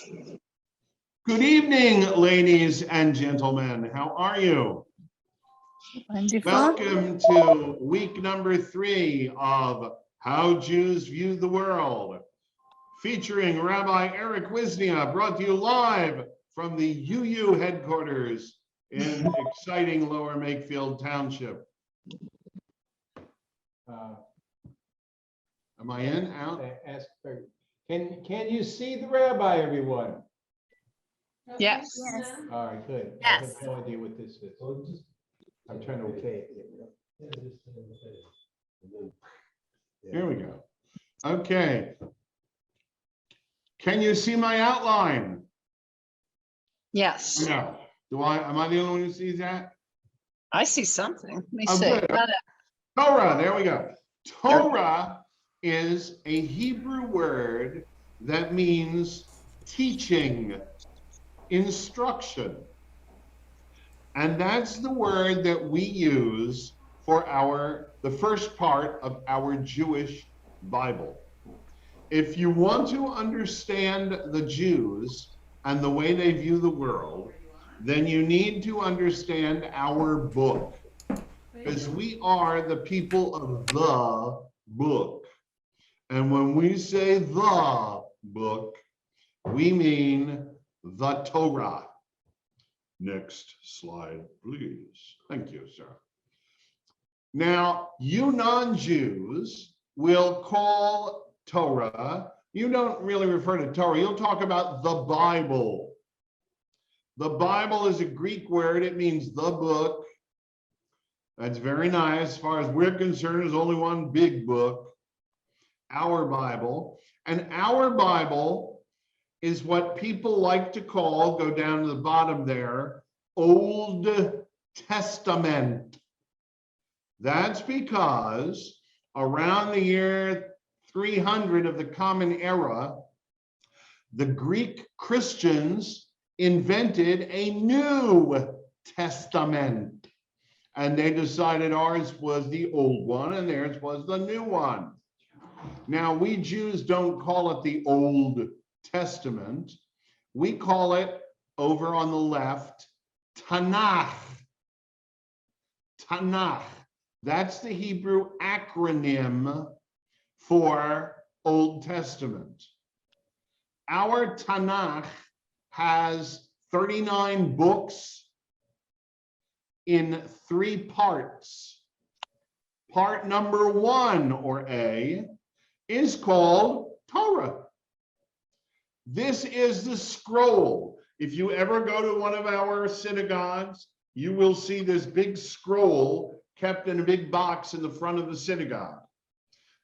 Good evening, ladies and gentlemen. How are you? Wonderful. Welcome to week number 3 of How Jews View the World, featuring Rabbi Eric Wisnia, brought to you live from the UU headquarters in exciting Lower Makefield Township. Am I in? Out? Can you see the rabbi, everyone? Yes. All right, good. I Yes. have no idea what this is. I'm trying to okay it. Here we go. Okay. Can you see my outline? Yes. No. Am I the only one who sees that? I see something. Let me Oh, see. good. Torah, there we go. Torah is a Hebrew word that means teaching, instruction. And that's the word that we use for the first part of our Jewish Bible. If you want to understand the Jews and the way they view the world, then you need to understand our book, because we are the people of the book. And when we say the book, we mean the Torah. Next slide, please. Thank you, sir. Now, you non-Jews will call Torah, you don't really refer to Torah, you'll talk about the Bible. The Bible is a Greek word, it means the book. That's very nice. As far as we're concerned, there's only one big book, our Bible. And our Bible is what people like to call, go down to the bottom there, Old Testament. That's because around the year 300 of the Common Era, the Greek Christians invented a New Testament. And they decided ours was the old one and theirs was the new one. Now, we Jews don't call it the Old Testament. We call it, over on the left, Tanakh. Tanakh. That's the Hebrew acronym for Old Testament. Our Tanakh has 39 books in 3 parts. Part number 1, or A, is called Torah. This is the scroll. If you ever go to one of our synagogues, you will see this big scroll kept in a big box in the front of the synagogue.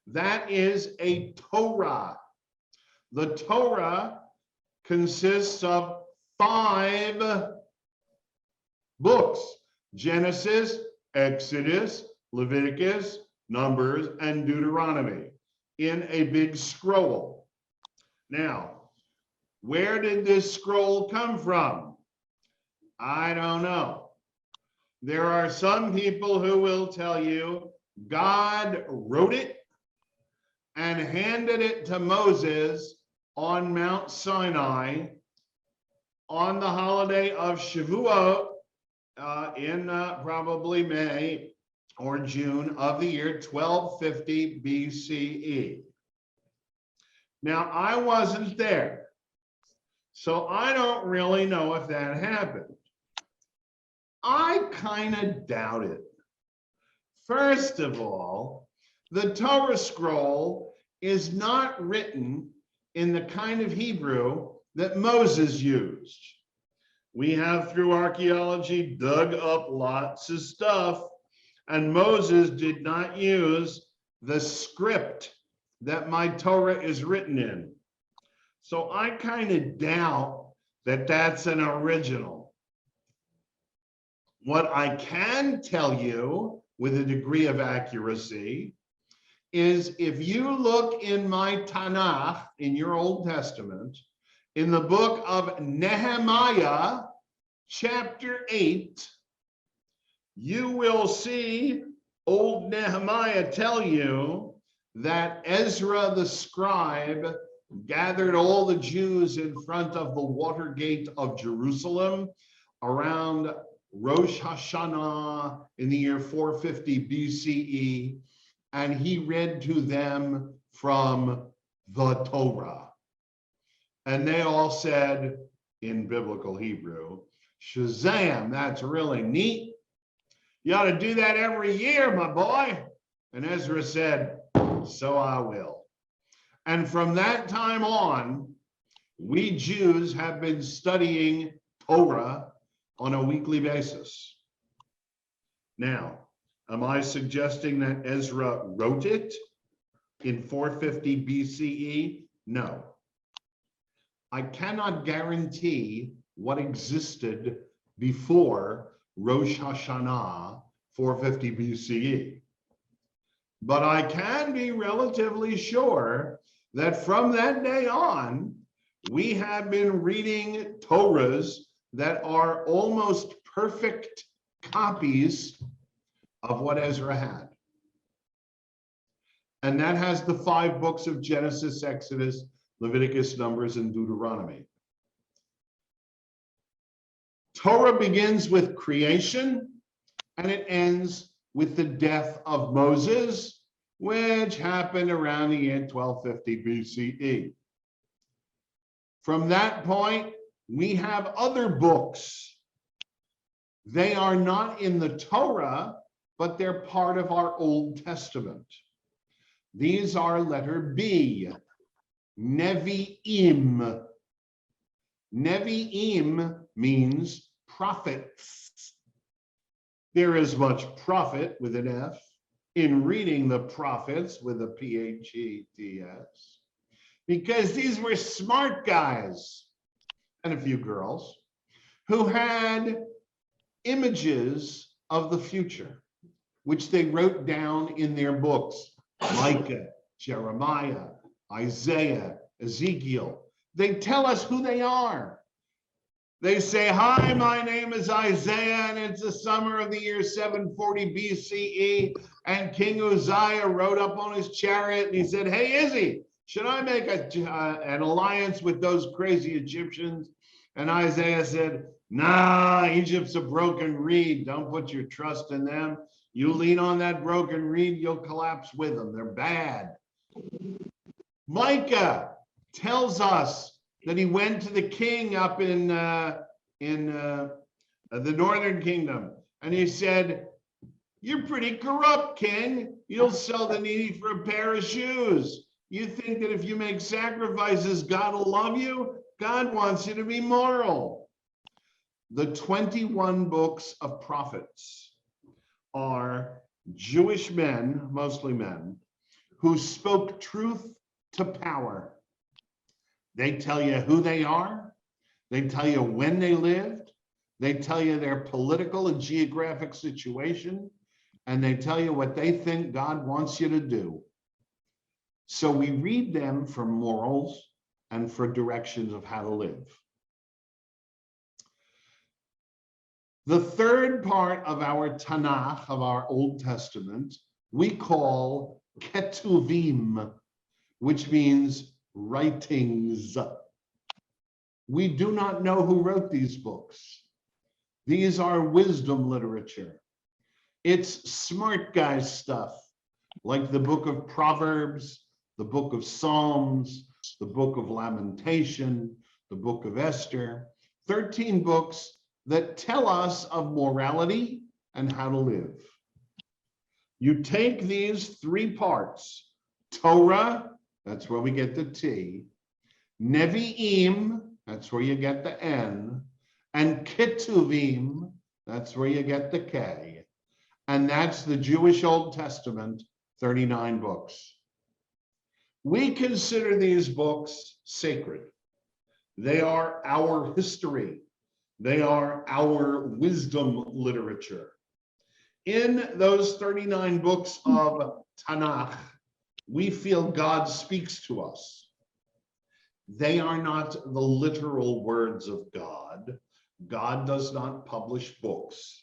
That is a Torah. The Torah consists of 5 books: Genesis, Exodus, Leviticus, Numbers, and Deuteronomy, in a big scroll. Now, where did this scroll come from? I don't know. There are some people who will tell you God wrote it and handed it to Moses on Mount Sinai on the holiday of Shavuot in probably May or June of the year 1250 BCE. Now, I wasn't there, so I don't really know if that happened. I kind of doubt it. First of all, the Torah scroll is not written in the kind of Hebrew that Moses used. We have, through archaeology, dug up lots of stuff, and Moses did not use the script that my Torah is written in. So I kind of doubt that that's an original. What I can tell you with a degree of accuracy is, if you look in my Tanakh, in your Old Testament, in the book of Nehemiah, chapter 8, you will see old Nehemiah tell you that Ezra the scribe gathered all the Jews in front of the water gate of Jerusalem around Rosh Hashanah in the year 450 BCE, and he read to them from the Torah. And they all said in biblical Hebrew, Shazam, that's really neat. You ought to do that every year, my boy. And Ezra said, so I will. And from that time on, we Jews have been studying Torah on a weekly basis. Now, am I suggesting that Ezra wrote it in 450 BCE? No. I cannot guarantee what existed before Rosh Hashanah 450 BCE. But I can be relatively sure that from that day on, we have been reading Torahs that are almost perfect copies of what Ezra had. And that has the 5 books of Genesis, Exodus, Leviticus, Numbers, and Deuteronomy. Torah begins with creation, and it ends with the death of Moses, which happened around the year 1250 BCE. From that point, we have other books. They are not in the Torah, but they're part of our Old Testament. These are letter B, Nevi'im. Nevi'im means prophets. There is much profit with an F in reading the prophets with a P-H-E-T-S, because these were smart guys and a few girls who had images of the future, which they wrote down in their books. Micah, Jeremiah, Isaiah, Ezekiel. They tell us who they are. They say, hi, my name is Isaiah, and it's the summer of the year 740 BCE, and King Uzziah rode up on his chariot, and he said, hey, Izzy, should I make an alliance with those crazy Egyptians? And Isaiah said, nah, Egypt's a broken reed. Don't put your trust in them. You lean on that broken reed, you'll collapse with them. They're bad. Micah tells us that he went to the king up in the northern kingdom, and he said, you're pretty corrupt, king. You'll sell the needy for a pair of shoes. You think that if you make sacrifices, God will love you? God wants you to be moral. The 21 books of prophets are Jewish men, mostly men, who spoke truth to power. They tell you who they are. They tell you when they lived. They tell you their political and geographic situation. And they tell you what they think God wants you to do. So we read them for morals and for directions of how to live. The third part of our Tanakh, of our Old Testament, we call Ketuvim, which means writings. We do not know who wrote these books. These are wisdom literature. It's smart guy stuff, like the book of Proverbs, the book of Psalms, the book of Lamentation, the book of Esther, 13 books that tell us of morality and how to live. You take these 3 parts, Torah, that's where we get the T, Nevi'im, that's where you get the N, and Ketuvim, that's where you get the K, and that's the Jewish Old Testament, 39 books. We consider these books sacred. They are our history. They are our wisdom literature. In those 39 books of Tanakh, we feel God speaks to us. They are not the literal words of God. God does not publish books.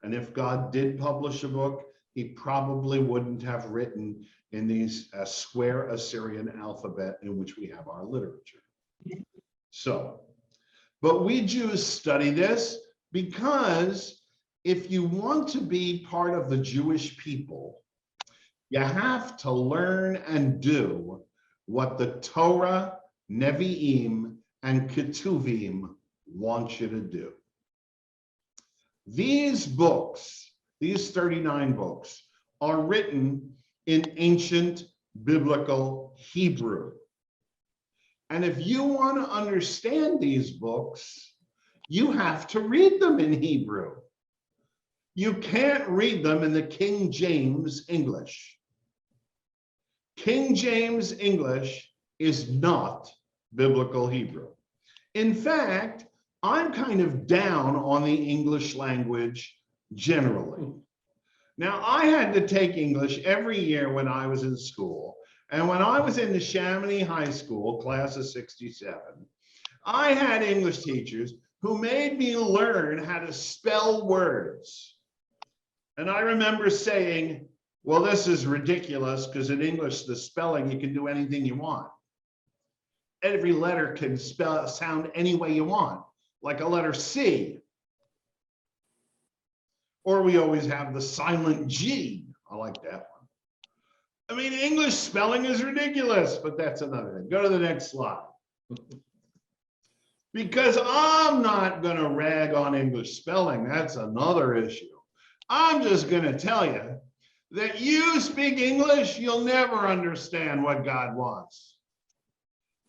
And if God did publish a book, he probably wouldn't have written in these square Assyrian alphabet in which we have our literature. So, but we Jews study this because if you want to be part of the Jewish people, you have to learn and do what the Torah, Nevi'im, and Ketuvim want you to do. These books, these 39 books, are written in ancient biblical Hebrew. And if you want to understand these books, you have to read them in Hebrew. You can't read them in the King James English. King James English is not biblical Hebrew. In fact, I'm kind of down on the English language generally. Now, I had to take English every year when I was in school. And when I was in the Chamonix High School, class of 67, I had English teachers who made me learn how to spell words. And I remember saying, well, this is ridiculous because in English, the spelling, you can do anything you want. Every letter can sound any way you want, like a letter C. Or we always have the silent G. I like that one. I mean, English spelling is ridiculous, but that's another thing. Go to the next slide. Because I'm not going to rag on English spelling. That's another issue. I'm just going to tell you that you speak English, you'll never understand what God wants.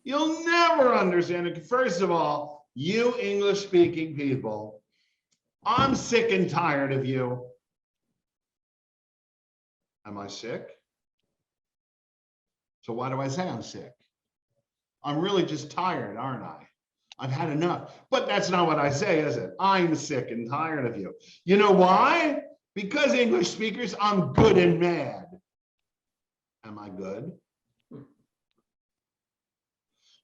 You'll never understand it. First of all, you English-speaking people, I'm sick and tired of you. Am I sick? So why do I say I'm sick? I'm really just tired, aren't I? I've had enough. But that's not what I say, is it? I'm sick and tired of you. You know why? Because English speakers, I'm good and mad. Am I good?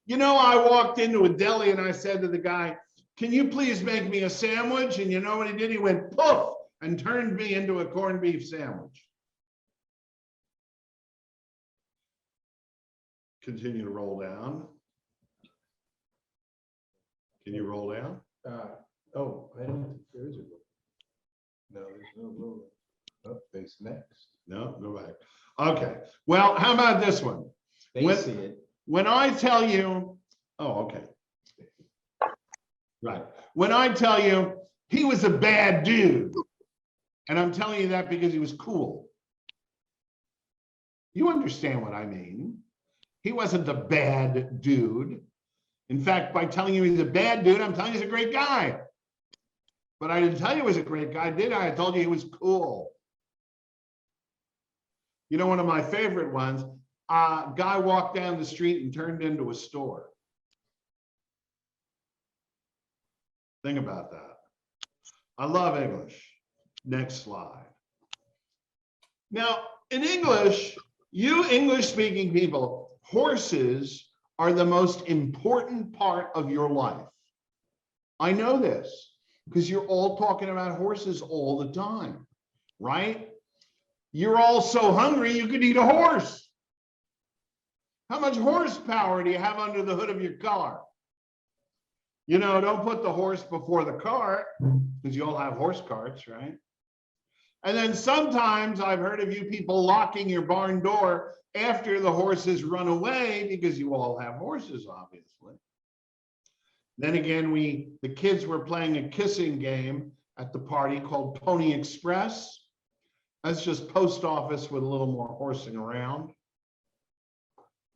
You know, I walked into a deli and I said to the guy, can you please make me a sandwich? And you know what he did? He went poof and turned me into a corned beef sandwich. Continue to roll down. Can you roll down? Oh, I don't think there is a roll. No, there's no roll. Oh, face next. No, go back. Okay. Well, how about this one? They see it. When I tell you, oh, okay. Right. When I tell you he was a bad dude, and I'm telling you that because he was cool. You understand what I mean? He wasn't a bad dude. In fact, by telling you he's a bad dude, I'm telling you he's a great guy. But I didn't tell you he was a great guy, did I? I told you he was cool. You know, one of my favorite ones, a guy walked down the street and turned into a store. Think about that. I love English. Next slide. Now, in English, you English-speaking people, horses are the most important part of your life. I know this because you're all talking about horses all the time, right? You're all so hungry you could eat a horse. How much horsepower do you have under the hood of your car? You know, don't put the horse before the cart because you all have horse carts, right? And then sometimes I've heard of you people locking your barn door after the horses run away because you all have horses, obviously. Then again, the kids were playing a kissing game at the party called Pony Express. That's just post office with a little more horsing around.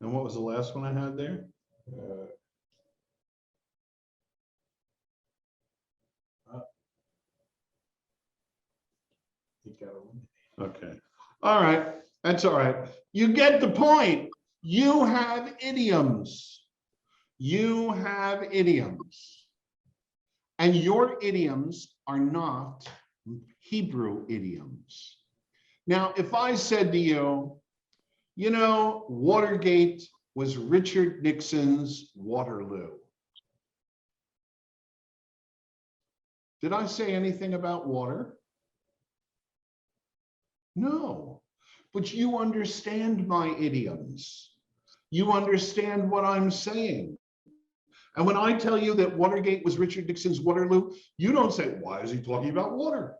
And what was the last one I had there? Okay. All right. That's all right. You get the point. You have idioms. You have idioms. And your idioms are not Hebrew idioms. Now, if I said to you, you know, Watergate was Richard Nixon's Waterloo. Did I say anything about water? No, but you understand my idioms. You understand what I'm saying. And when I tell you that Watergate was Richard Nixon's Waterloo, you don't say, why is he talking about water?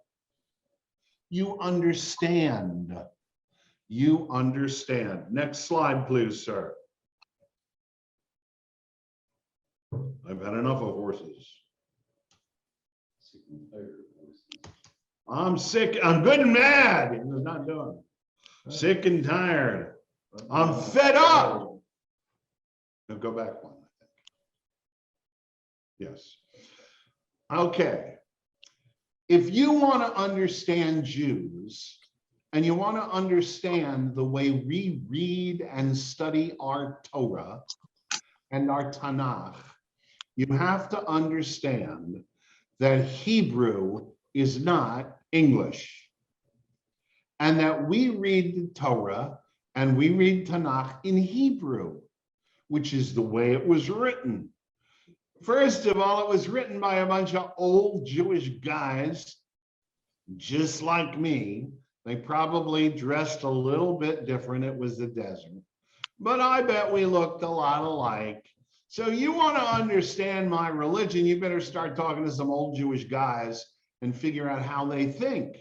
You understand. You understand. Next slide, please, sir. I've had enough of horses. I'm sick. I'm good and mad. It's not done. Sick and tired. I'm fed up. Now go back one, I think. Yes. Okay. If you want to understand Jews and you want to understand the way we read and study our Torah and our Tanakh, you have to understand that Hebrew is not English, and that we read the Torah and we read Tanakh in Hebrew, which is the way it was written. First of all, it was written by a bunch of old Jewish guys, just like me. They probably dressed a little bit different. It was the desert, but I bet we looked a lot alike. So you want to understand my religion, you better start talking to some old Jewish guys and figure out how they think.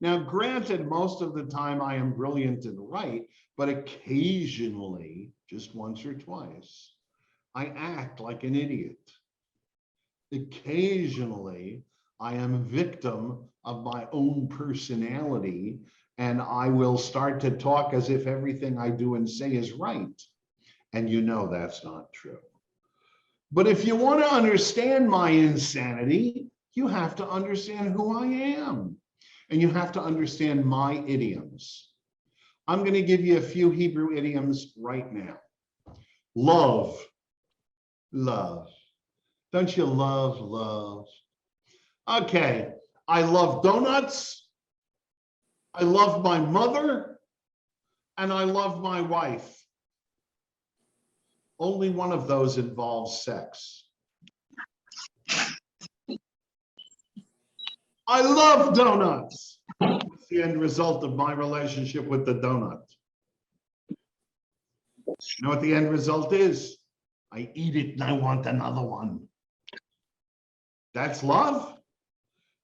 Now, granted, most of the time I am brilliant and right, but occasionally, just once or twice, I act like an idiot. Occasionally, I am a victim of my own personality, and I will start to talk as if everything I do and say is right. And you know that's not true. But if you want to understand my insanity, you have to understand who I am. And you have to understand my idioms. I'm going to give you a few Hebrew idioms right now. Love. Love. Don't you love love? Okay. I love donuts. I love my mother. And I love my wife. Only one of those involves sex. I love donuts. What's the end result of my relationship with the donut? You know what the end result is? I eat it and I want another one. That's love.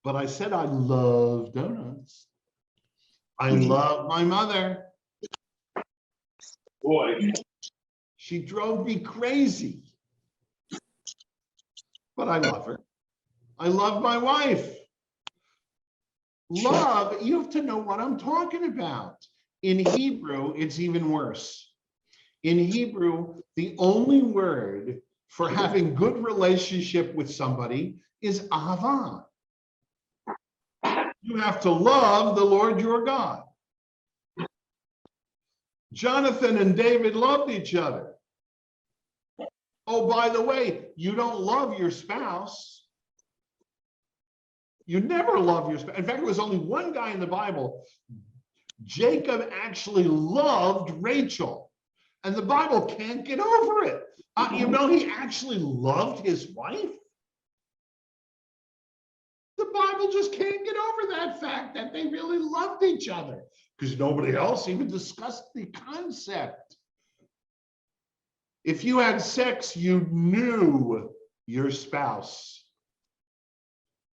But I said I love donuts. I love my mother. Boy. She drove me crazy. But I love her. I love my wife. Love, you have to know what I'm talking about. In Hebrew, it's even worse. In Hebrew, the only word for having good relationship with somebody is ahava. You have to love the Lord your God. Jonathan and David loved each other. Oh, by the way, you don't love your spouse. You never love your spouse. In fact, there was only one guy in the Bible. Jacob actually loved Rachel. And the Bible can't get over it. You know, he actually loved his wife. The Bible just can't get over that fact that they really loved each other, because nobody else even discussed the concept. If you had sex, you knew your spouse.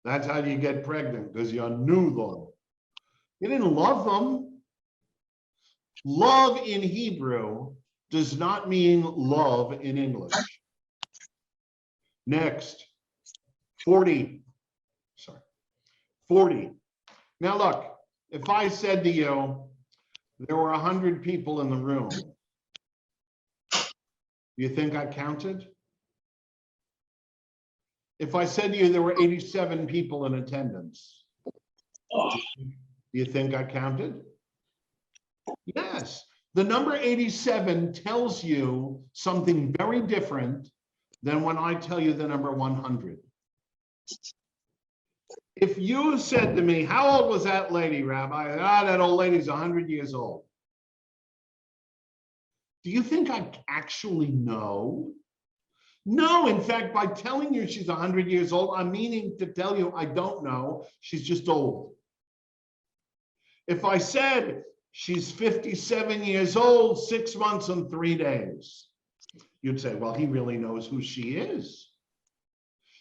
That's how you get pregnant, because you knew them. You didn't love them. Love in Hebrew does not mean love in English. Next, 40. 40. Now look, if I said to you, there were 100 people in the room, do you think I counted? If I said to you there were 87 people in attendance, do you think I counted? Yes. The number 87 tells you something very different than when I tell you the number 100. If you said to me, how old was that lady, Rabbi? That old lady's 100 years old. Do you think I actually know? No, in fact, by telling you she's 100 years old, I'm meaning to tell you I don't know. She's just old. If I said she's 57 years old, 6 months and 3 days, you'd say, well, he really knows who she is.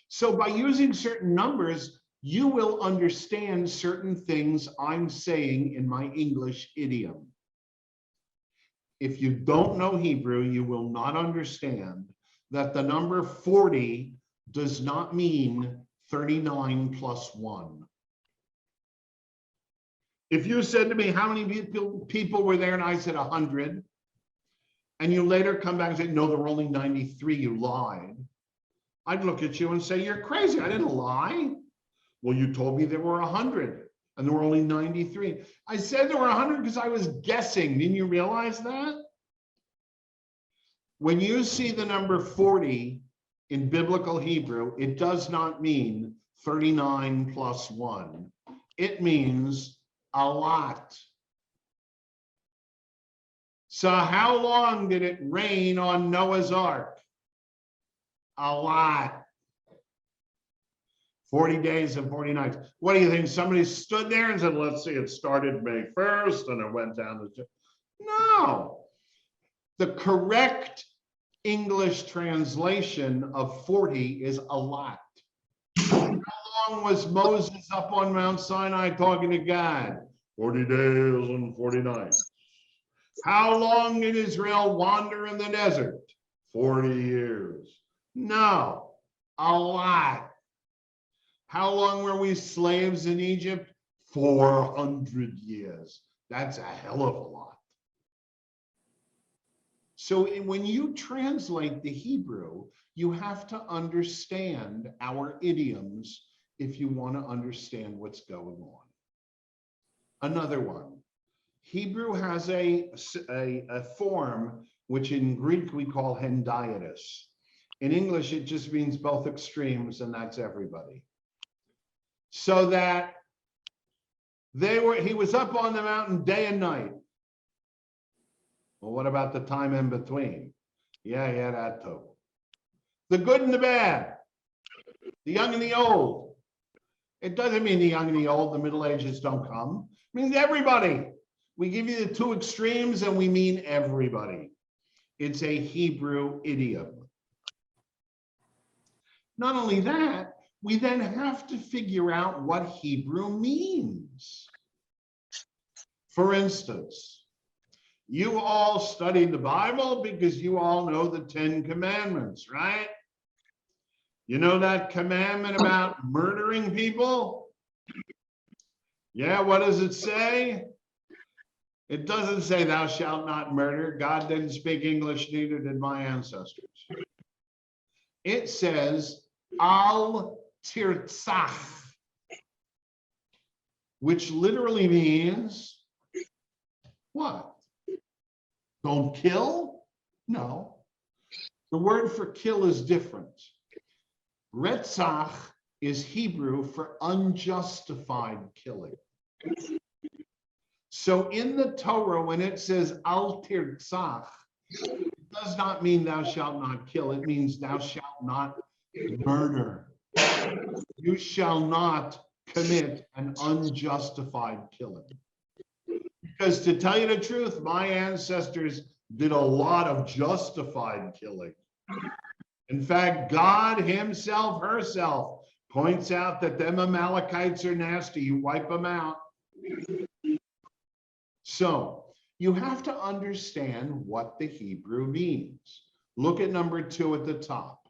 So by using certain numbers, you will understand certain things I'm saying in my English idiom. If you don't know Hebrew, you will not understand that the number 40 does not mean 39 plus 1. If you said to me, how many people were there? And I said 100, and you later come back and say, no, there were only 93, you lied. I'd look at you and say, you're crazy. I didn't lie. Well, you told me there were 100 and there were only 93. I said there were 100 because I was guessing. Didn't you realize that? When you see the number 40 in biblical Hebrew, it does not mean 39 plus 1. It means a lot. So how long did it rain on Noah's Ark? A lot. 40 days and 40 nights. What do you think? Somebody stood there and said, let's see, it started May 1st and it went down to... No. The correct English translation of 40 is a lot. How long was Moses up on Mount Sinai talking to God? 40 days and 40 nights. How long did Israel wander in the desert? 40 years. No, a lot. How long were we slaves in Egypt? 400 years. That's a hell of a lot. So when you translate the Hebrew, you have to understand our idioms if you want to understand what's going on. Another one, Hebrew has a form which in Greek we call hendiadys. In English, it just means both extremes, and that's everybody. So that he was up on the mountain day and night. Well, what about the time in between? Yeah, that too. The good and the bad, the young and the old. It doesn't mean the young and the old, the Middle Ages don't come. It means everybody. We give you the two extremes and we mean everybody. It's a Hebrew idiom. Not only that, we then have to figure out what Hebrew means. For instance, you all studied the Bible because you all know the 10 Commandments, right? You know that commandment about murdering people? Yeah, what does it say? It doesn't say thou shalt not murder. God didn't speak English, neither did my ancestors. It says al tirtzach, which literally means what? Don't kill? No. The word for kill is different. Retzach is Hebrew for unjustified killing. So in the Torah, when it says al tirtzach, it does not mean thou shalt not kill. It means thou shalt not murder. You shall not commit an unjustified killing. Because to tell you the truth, my ancestors did a lot of justified killing. In fact, God himself, herself, points out that them Amalekites are nasty. You wipe them out. So you have to understand what the Hebrew means. Look at number 2 at the top.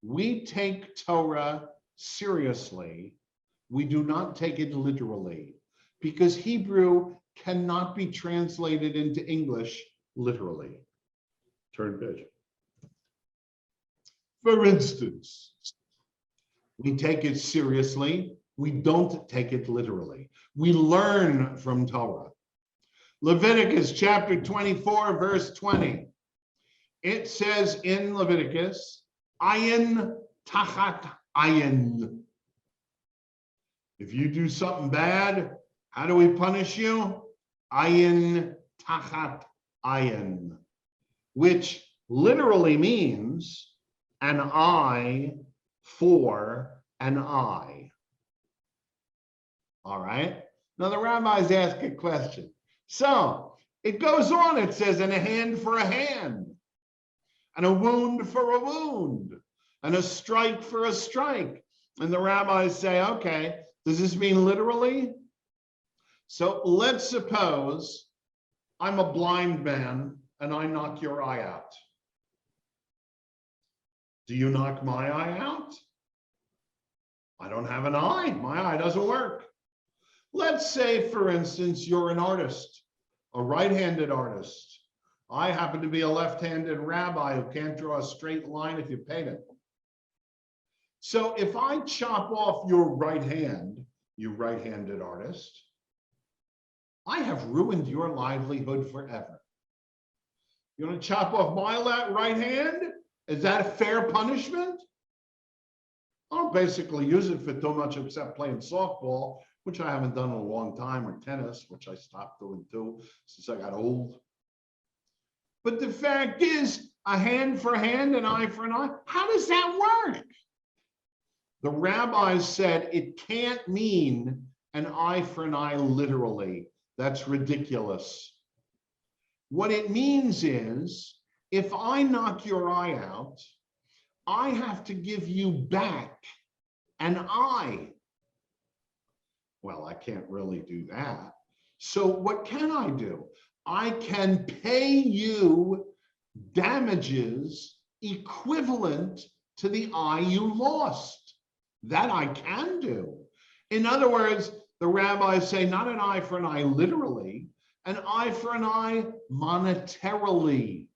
We take Torah seriously. We do not take it literally, because Hebrew cannot be translated into English literally. Turn page. For instance, we take it seriously. We don't take it literally. We learn from Torah. Leviticus chapter 24, verse 20. It says in Leviticus, ayin tachat ayin. If you do something bad, how do we punish you? Ayin tachat ayin, which literally means an eye for an eye. All right. Now the rabbis ask a question. So it goes on, it says, and a hand for a hand, and a wound for a wound, and a strike for a strike. And the rabbis say, okay, does this mean literally? So let's suppose I'm a blind man and I knock your eye out. Do you knock my eye out? I don't have an eye. My eye doesn't work. Let's say, for instance, you're an artist, a right-handed artist. I happen to be a left-handed rabbi who can't draw a straight line if you paint it. So if I chop off your right hand, you right-handed artist, I have ruined your livelihood forever. You want to chop off my right hand? Is that a fair punishment? I don't basically use it for too much except playing softball, which I haven't done in a long time, or tennis, which I stopped doing too since I got old. But the fact is, a hand for a hand, an eye for an eye. How does that work? The rabbis said it can't mean an eye for an eye literally. That's ridiculous. What it means is, if I knock your eye out, I have to give you back an eye. Well, I can't really do that. So what can I do? I can pay you damages equivalent to the eye you lost. That I can do. In other words, the rabbis say not an eye for an eye literally, an eye for an eye monetarily.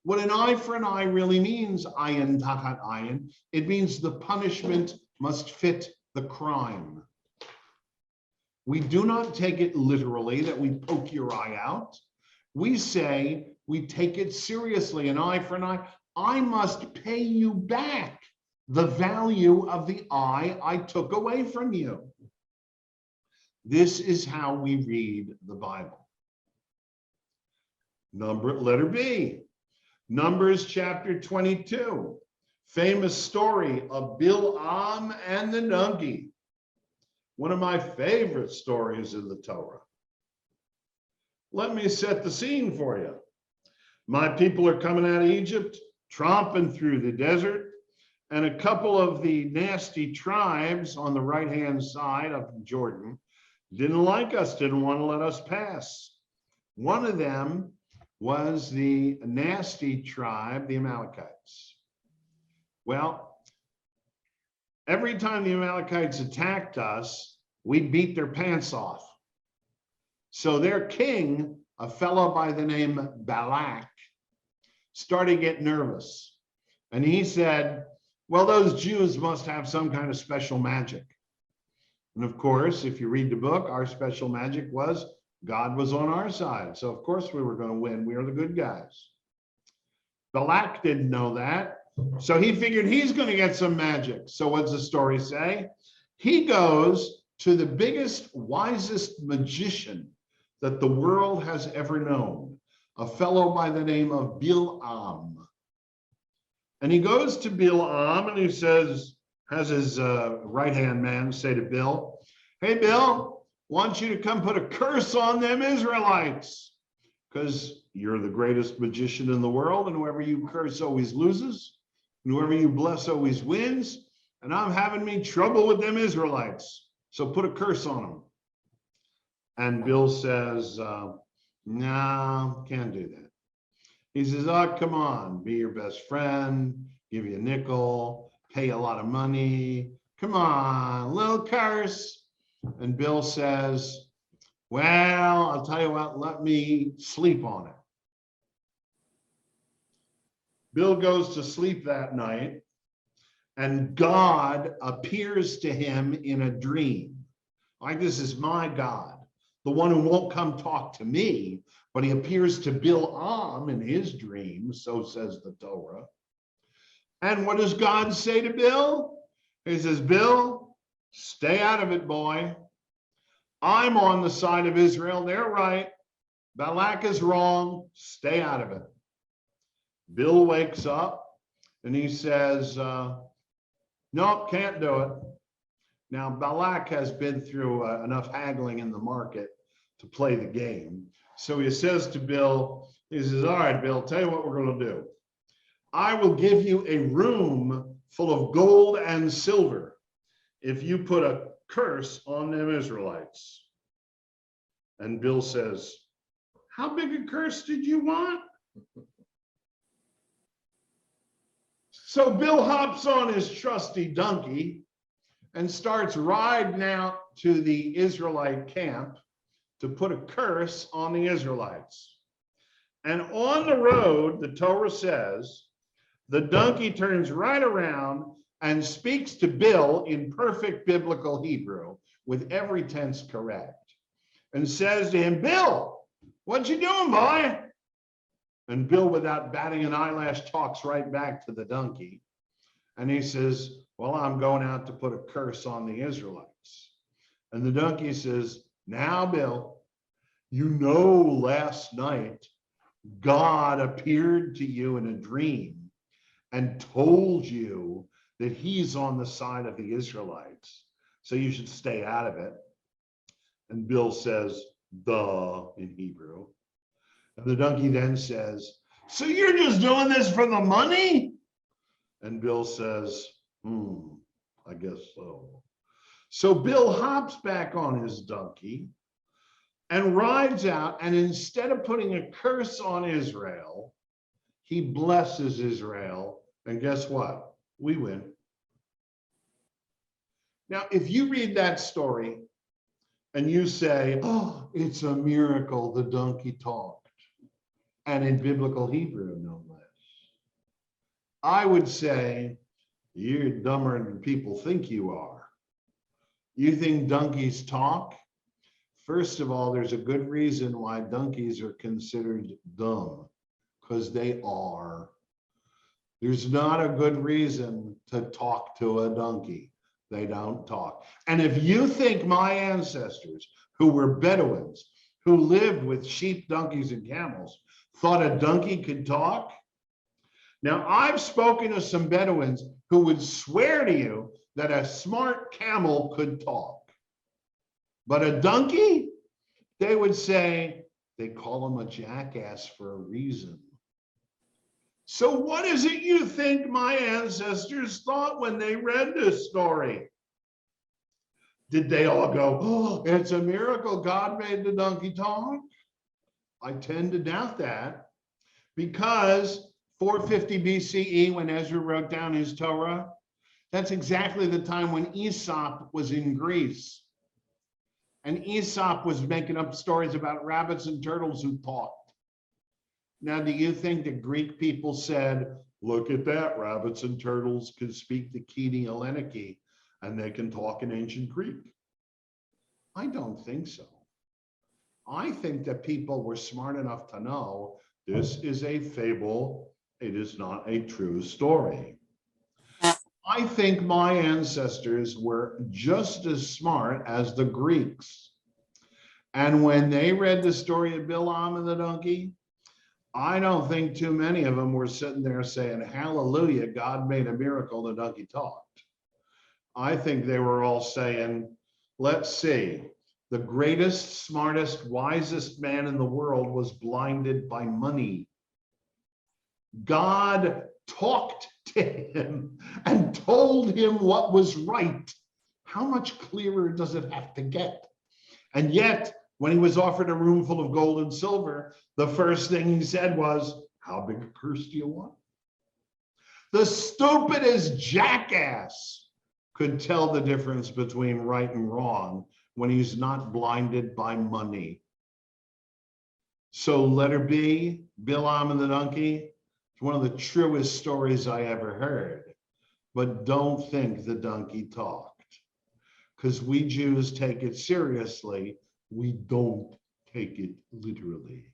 What an eye for an eye really means, ayin tachat ayin, it means the punishment must fit the crime. We do not take it literally that we poke your eye out. We say we take it seriously, an eye for an eye. I must pay you back the value of the eye I took away from you. This is how we read the Bible. Letter B. Numbers chapter 22, famous story of Bil'am and the donkey. One of my favorite stories in the Torah. Let me set the scene for you. My people are coming out of Egypt, tromping through the desert, and a couple of the nasty tribes on the right-hand side of Jordan didn't like us, didn't want to let us pass. One of them was the nasty tribe, the Amalekites. Well, every time the Amalekites attacked us, we beat their pants off. So their king, a fellow by the name Balak, started getting nervous. And he said, well, those Jews must have some kind of special magic. And of course, if you read the book, our special magic was God was on our side. So of course we were going to win. We are the good guys. Balak didn't know that. So he figured he's going to get some magic. So what's the story say? He goes to the biggest, wisest magician that the world has ever known, a fellow by the name of Bil'am. And he goes to Bil'am and he says, has his right-hand man say to Bill, hey, Bill, want you to come put a curse on them Israelites, because you're the greatest magician in the world, and whoever you curse always loses, and whoever you bless always wins, and I'm having me trouble with them Israelites, so put a curse on them. And Bill says, no, can't do that. He says, oh, come on, be your best friend, give you a nickel, pay a lot of money, come on, little curse. And Bill says, well, I'll tell you what, let me sleep on it. Bill goes to sleep that night, and God appears to him in a dream. Like, this is my God, the one who won't come talk to me, but he appears to Bil'am in his dream, so says the Torah. And what does God say to Bill? He says, Bill, stay out of it, boy. I'm on the side of Israel. They're right. Balak is wrong. Stay out of it. Bill wakes up and he says, nope, can't do it. Now, Balak has been through enough haggling in the market to play the game. So he says to Bill, he says, all right, Bill, tell you what we're going to do. I will give you a room full of gold and silver if you put a curse on them Israelites. And Bill says, how big a curse did you want? So Bill hops on his trusty donkey and starts riding out to the Israelite camp to put a curse on the Israelites. And on the road, the Torah says, the donkey turns right around and speaks to Bill in perfect biblical Hebrew with every tense correct and says to him, Bill, what you doing, boy? And Bill, without batting an eyelash, talks right back to the donkey. And he says, well, I'm going out to put a curse on the Israelites. And the donkey says, now, Bill, you know, last night, God appeared to you in a dream and told you that he's on the side of the Israelites. So you should stay out of it. And Bill says, duh, in Hebrew. And the donkey then says, so you're just doing this for the money? And Bill says, I guess so. So Bill hops back on his donkey and rides out, and instead of putting a curse on Israel, he blesses Israel, and guess what? We win. Now, if you read that story and you say, oh, it's a miracle the donkey talked, and in biblical Hebrew, no less, I would say, you're dumber than people think you are. You think donkeys talk? First of all, there's a good reason why donkeys are considered dumb, because they are. There's not a good reason to talk to a donkey. They don't talk. And if you think my ancestors, who were Bedouins, who lived with sheep, donkeys, and camels, thought a donkey could talk, now I've spoken to some Bedouins who would swear to you that a smart camel could talk. But a donkey, they would say, they call him a jackass for a reason. So what is it you think my ancestors thought when they read this story? Did they all go, oh, it's a miracle God made the donkey talk? I tend to doubt that, because 450 BCE, when Ezra wrote down his Torah, that's exactly the time when Aesop was in Greece. And Aesop was making up stories about rabbits and turtles who talked. Now, do you think the Greek people said, look at that, rabbits and turtles can speak the Kini Eleniki and they can talk in ancient Greek? I don't think so. I think that people were smart enough to know this is a fable. It is not a true story. I think my ancestors were just as smart as the Greeks. And when they read the story of Bilam and the donkey, I don't think too many of them were sitting there saying, hallelujah, God made a miracle, the donkey talked. I think they were all saying, let's see, the greatest, smartest, wisest man in the world was blinded by money. God talked to him and told him what was right. How much clearer does it have to get? And yet, when he was offered a room full of gold and silver, the first thing he said was, how big a curse do you want? The stupidest jackass could tell the difference between right and wrong when he's not blinded by money. So letter B, Bilam and the donkey, it's one of the truest stories I ever heard. But don't think the donkey talked, because we Jews take it seriously. We don't take it literally.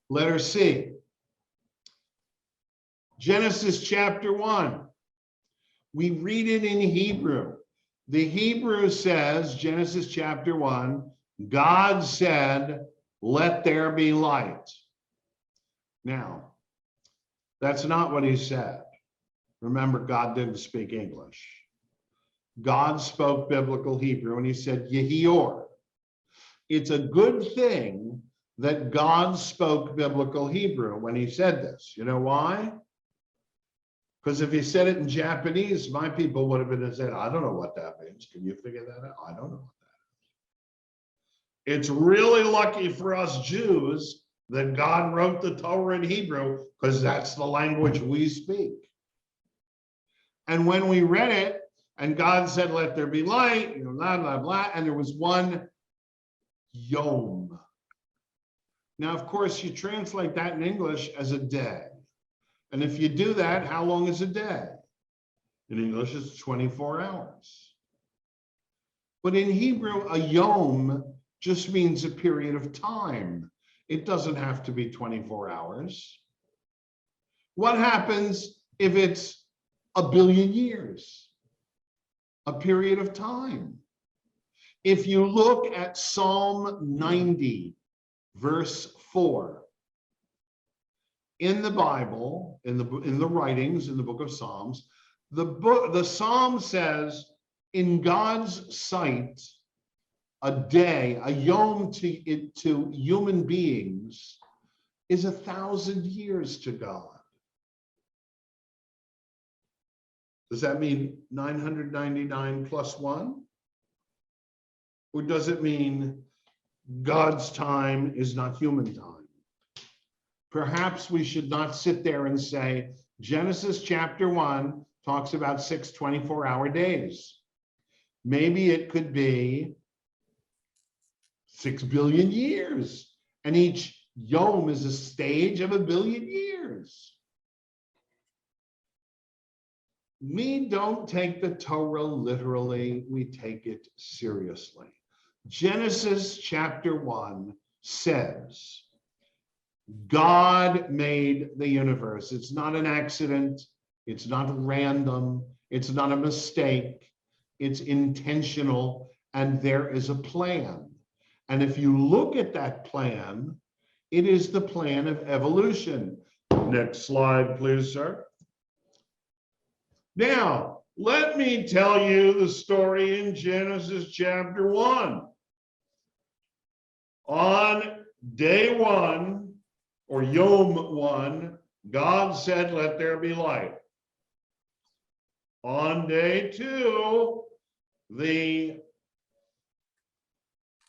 Letter C, Genesis chapter 1. We read it in Hebrew. The Hebrew says, Genesis chapter 1, God said, let there be light. Now, that's not what he said. Remember, God didn't speak English. God spoke biblical Hebrew, and he said, Yehior. It's a good thing that God spoke biblical Hebrew when he said this. You know why? Because if he said it in Japanese, my people would have been said, I don't know what that means. Can you figure that out? I don't know what that is. It's really lucky for us Jews that God wrote the Torah in Hebrew, because that's the language we speak. And when we read it, and God said, let there be light, you know, blah, blah, blah, and there was one yom. Now, of course, you translate that in English as a day. And if you do that, how long is a day? In English, it's 24 hours. But in Hebrew, a yom just means a period of time. It doesn't have to be 24 hours. What happens if it's a billion years? A period of time. If you look at Psalm 90, verse 4, in the Bible, in the writings, in the book of Psalms, the Psalm says, in God's sight, a day, a yom to human beings is 1,000 years to God. Does that mean 999 plus 1? Or does it mean God's time is not human time? Perhaps we should not sit there and say, Genesis chapter 1 talks about 6 24-hour days. Maybe it could be 6 billion years, and each yom is a stage of 1 billion years. We don't take the Torah literally, we take it seriously. Genesis chapter 1 says, God made the universe. It's not an accident. It's not random. It's not a mistake. It's intentional, and there is a plan. And if you look at that plan, it is the plan of evolution. Next slide, please, sir. Now, let me tell you the story in Genesis chapter 1. On day 1, or Yom 1, God said, let there be light. On day 2, the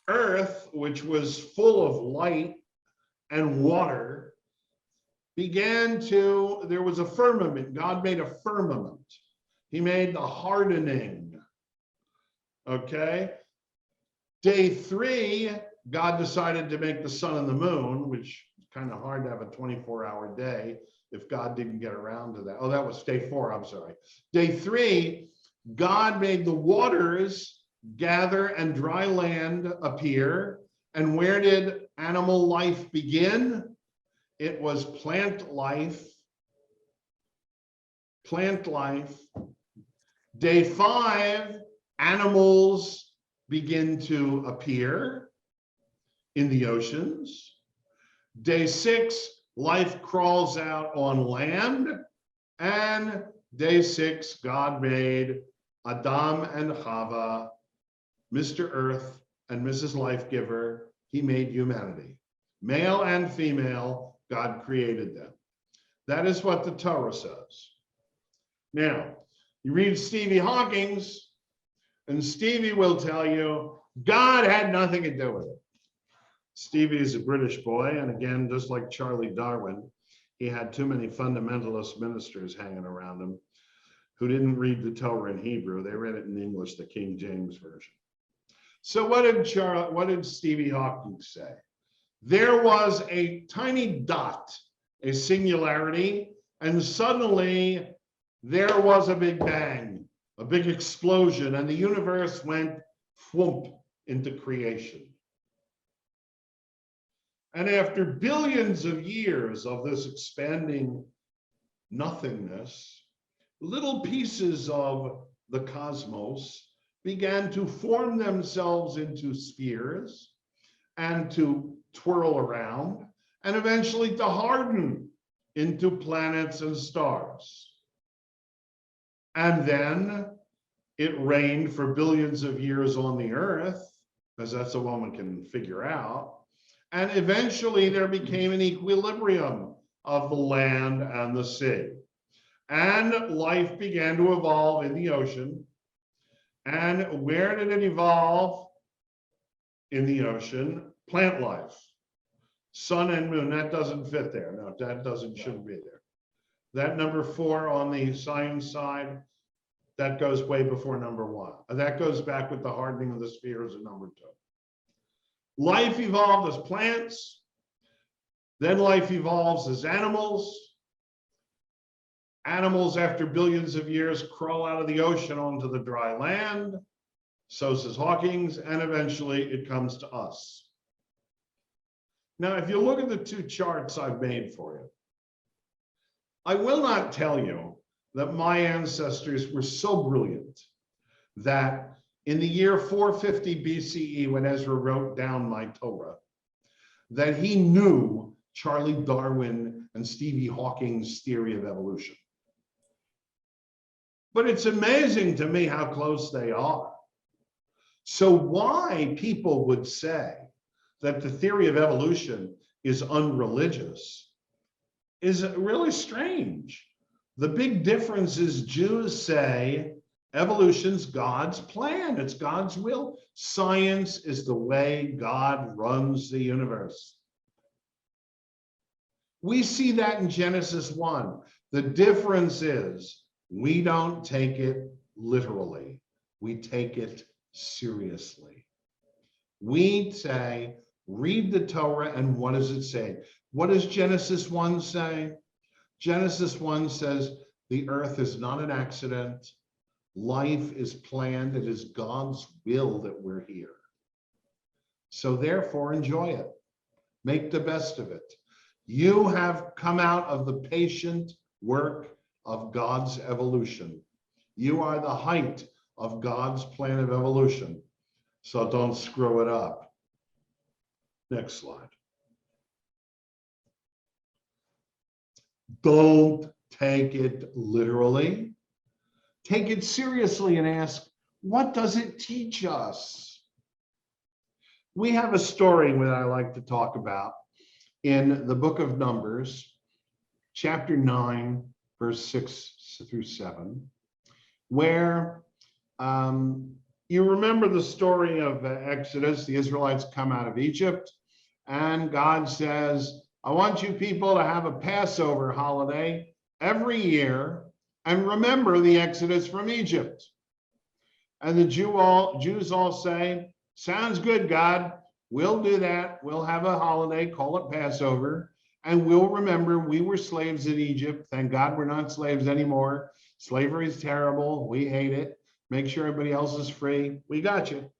earth, which was full of light and water, there was a firmament. God made a firmament. He made the hardening. Okay. Day 3, God decided to make the sun and the moon, which is kind of hard to have a 24-hour day if God didn't get around to that. Oh, that was day 4, I'm sorry. Day 3, God made the waters gather and dry land appear. And where did animal life begin? It was plant life. Plant life. Day 5, animals begin to appear in the oceans. Day 6, life crawls out on land. And day 6, God made Adam and Chava, Mr. Earth and Mrs. Life Giver. He made humanity. Male and female, God created them. That is what the Torah says. Now, you read Stevie Hawkins, and Stevie will tell you God had nothing to do with it. Stevie is a British boy, and again, just like Charlie Darwin, he had too many fundamentalist ministers hanging around him who didn't read the Torah in Hebrew. They read it in English, the King James Version. So what did Stevie Hawkins say? There was a tiny dot, a singularity, and suddenly there was a big bang, a big explosion, and the universe went whoomp into creation. And after billions of years of this expanding nothingness, little pieces of the cosmos began to form themselves into spheres and to twirl around and eventually to harden into planets and stars. And then It reigned for billions of years on the earth, because that's a woman can figure out. And eventually there became an equilibrium of the land and the sea. And life began to evolve in the ocean. And where did it evolve? In the ocean, plant life. Sun and moon, that doesn't fit there. No, that shouldn't be there. That number 4 on the science side, that goes way before number 1. That goes back with the hardening of the spheres of number 2. Life evolved as plants. Then life evolves as animals. Animals, after billions of years, crawl out of the ocean onto the dry land. So says Hawkins, and eventually it comes to us. Now, if you look at the 2 charts I've made for you, I will not tell you that my ancestors were so brilliant that in the year 450 BCE, when Ezra wrote down my Torah, that he knew Charlie Darwin and Stevie Hawking's theory of evolution. But it's amazing to me how close they are. So why people would say that the theory of evolution is unreligious is really strange. The big difference is Jews say evolution's God's plan, it's God's will. Science is the way God runs the universe. We see that in Genesis 1. The difference is we don't take it literally. We take it seriously. We say, read the Torah, and what does it say? What does Genesis 1 say? Genesis 1 says, the earth is not an accident. Life is planned. It is God's will that we're here. So therefore, enjoy it. Make the best of it. You have come out of the patient work of God's evolution. You are the height of God's plan of evolution. So don't screw it up. Next slide. Don't take it literally. Take it seriously and ask, what does it teach us? We have a story that I like to talk about in the book of Numbers, chapter 9, verse 6 through 7, where you remember the story of Exodus. The Israelites come out of Egypt, and God says, I want you people to have a Passover holiday every year and remember the Exodus from Egypt. And the Jews all say, sounds good, God. We'll do that. We'll have a holiday, call it Passover, and we'll remember we were slaves in Egypt. Thank God we're not slaves anymore. Slavery is terrible. We hate it. Make sure everybody else is free. We got you.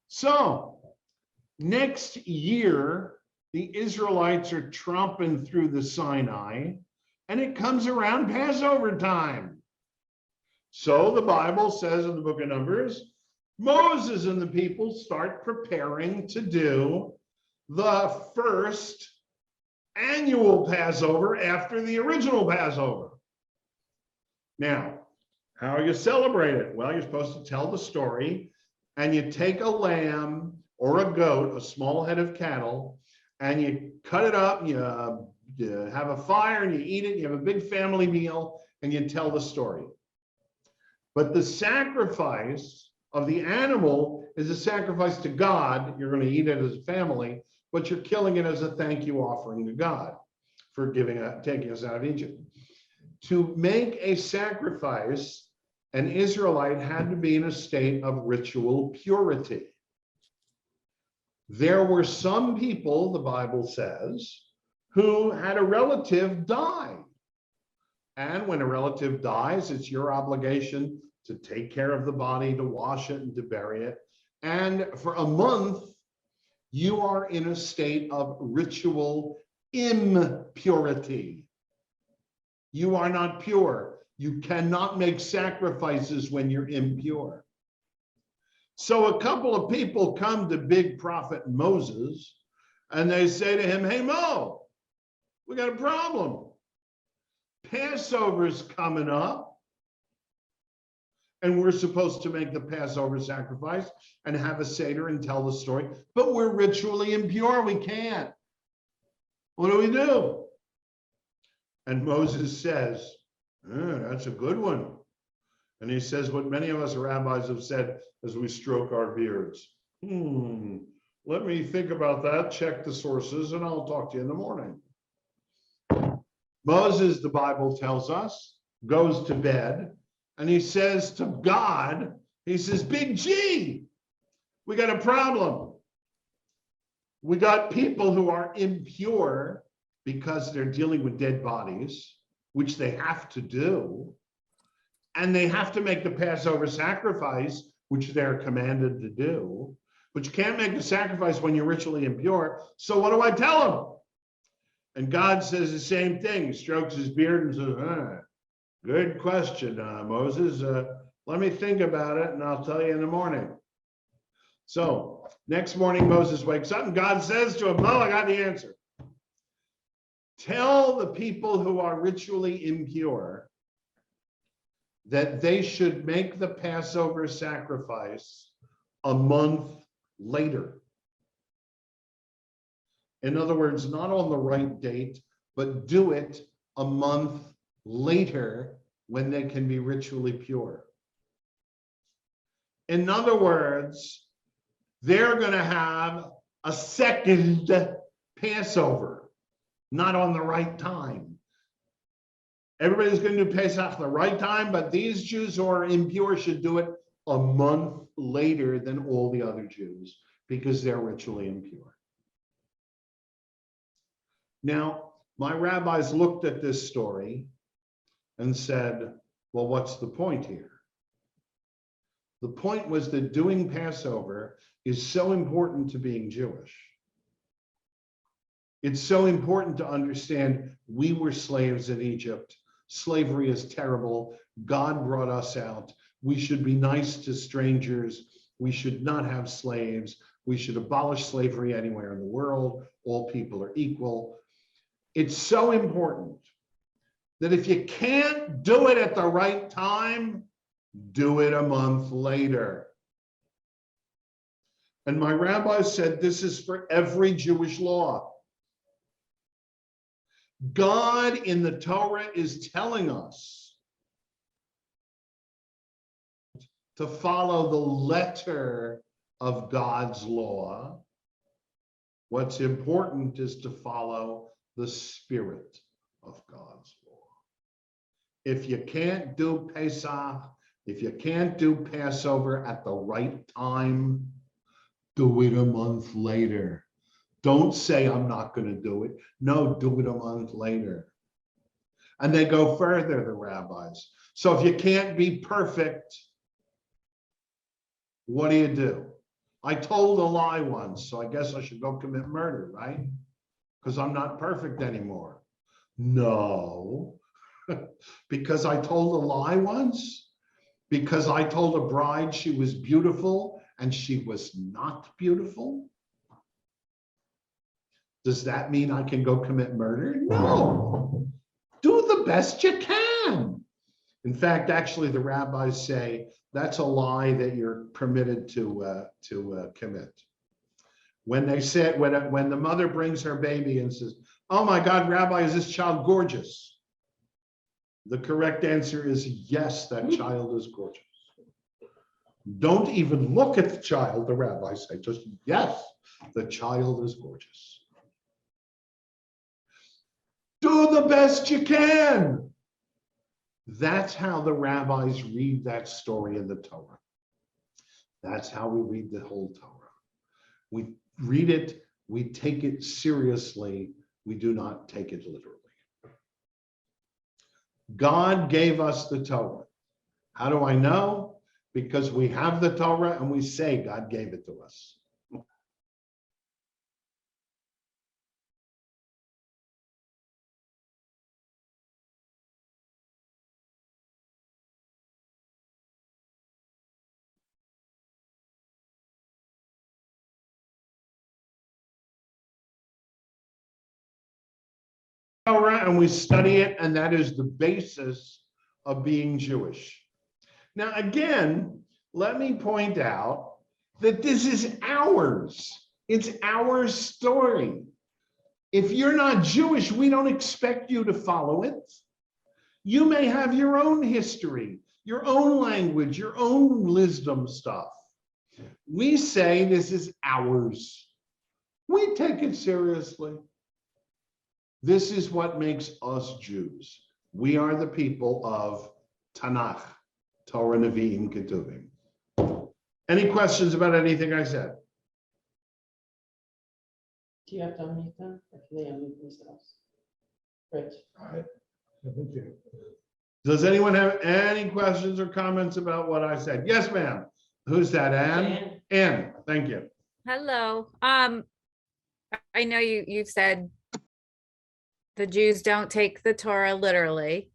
So next year, the Israelites are tromping through the Sinai, and it comes around Passover time. So the Bible says in the book of Numbers, Moses and the people start preparing to do the first annual Passover after the original Passover. Now, how you celebrate it? Well, you're supposed to tell the story, and you take a lamb or a goat, a small head of cattle, and you cut it up, you have a fire and you eat it, you have a big family meal, and you tell the story. But the sacrifice of the animal is a sacrifice to God. You're going to eat it as a family, but you're killing it as a thank you offering to God for taking us out of Egypt. To make a sacrifice, an Israelite had to be in a state of ritual purity. There were some people, the Bible says, who had a relative die. And when a relative dies, it's your obligation to take care of the body, to wash it, and to bury it. And for a month, you are in a state of ritual impurity. You are not pure. You cannot make sacrifices when you're impure. So a couple of people come to big prophet Moses, and they say to him, hey, Mo, we got a problem. Passover's coming up, and we're supposed to make the Passover sacrifice and have a Seder and tell the story, but we're ritually impure. We can't. What do? And Moses says, that's a good one. And he says what many of us rabbis have said as we stroke our beards. Let me think about that, check the sources, and I'll talk to you in the morning. Moses, the Bible tells us, goes to bed, and he says to God, he says, Big G, we got a problem. We got people who are impure because they're dealing with dead bodies, which they have to do, and they have to make the Passover sacrifice, which they're commanded to do, but you can't make the sacrifice when you're ritually impure. So what do I tell them? And God says the same thing, strokes his beard and says, good question, Moses. Let me think about it and I'll tell you in the morning. So next morning, Moses wakes up and God says to him, I got the answer. Tell the people who are ritually impure that they should make the Passover sacrifice a month later. In other words, not on the right date, but do it a month later when they can be ritually pure. In other words, they're going to have a second Passover, not on the right time. Everybody's going to do Pesach the right time, but these Jews who are impure should do it a month later than all the other Jews because they're ritually impure. Now, my rabbis looked at this story and said, well, what's the point here? The point was that doing Passover is so important to being Jewish. It's so important to understand we were slaves in Egypt. Slavery is terrible. God brought us out. We should be nice to strangers. We should not have slaves. We should abolish slavery anywhere in the world. All people are equal. It's so important that if you can't do it at the right time, do it a month later. And my rabbi said this is for every Jewish law. God in the Torah is telling us to follow the letter of God's law. What's important is to follow the spirit of God's law. If you can't do Pesach, if you can't do Passover at the right time, do it a month later. Don't say, I'm not going to do it. No, do it a month later. And they go further, the rabbis. So if you can't be perfect, what do? I told a lie once, so I guess I should go commit murder, right? Because I'm not perfect anymore. No, because I told a lie once, because I told a bride she was beautiful and she was not beautiful. Does that mean I can go commit murder? No. Do the best you can. In fact, actually, the rabbis say that's a lie that you're permitted to commit. When they said, when the mother brings her baby and says, "Oh my God, Rabbi, is this child gorgeous?" The correct answer is yes, that child is gorgeous. Don't even look at the child, the rabbis say, just yes, the child is gorgeous. Do the best you can. That's how the rabbis read that story in the Torah. That's how we read the whole Torah. We read it, we take it seriously, we do not take it literally. God gave us the Torah. How do I know? Because we have the Torah and we say God gave it to us. Torah and we study it, and that is the basis of being Jewish. Now, again, let me point out that this is ours. It's our story. If you're not Jewish, we don't expect you to follow it. You may have your own history, your own language, your own wisdom stuff. We say this is ours. We take it seriously. This is what makes us Jews. We are the people of Tanakh, Torah, Nevi'im, Ketuvim. Any questions about anything I said? Do you have to unmute them, or can they unmute themselves? Rich? Does anyone have any questions or comments about what I said? Yes, ma'am. Who's that, Ann? Ann, thank you. Hello. I know you said the Jews don't take the Torah literally,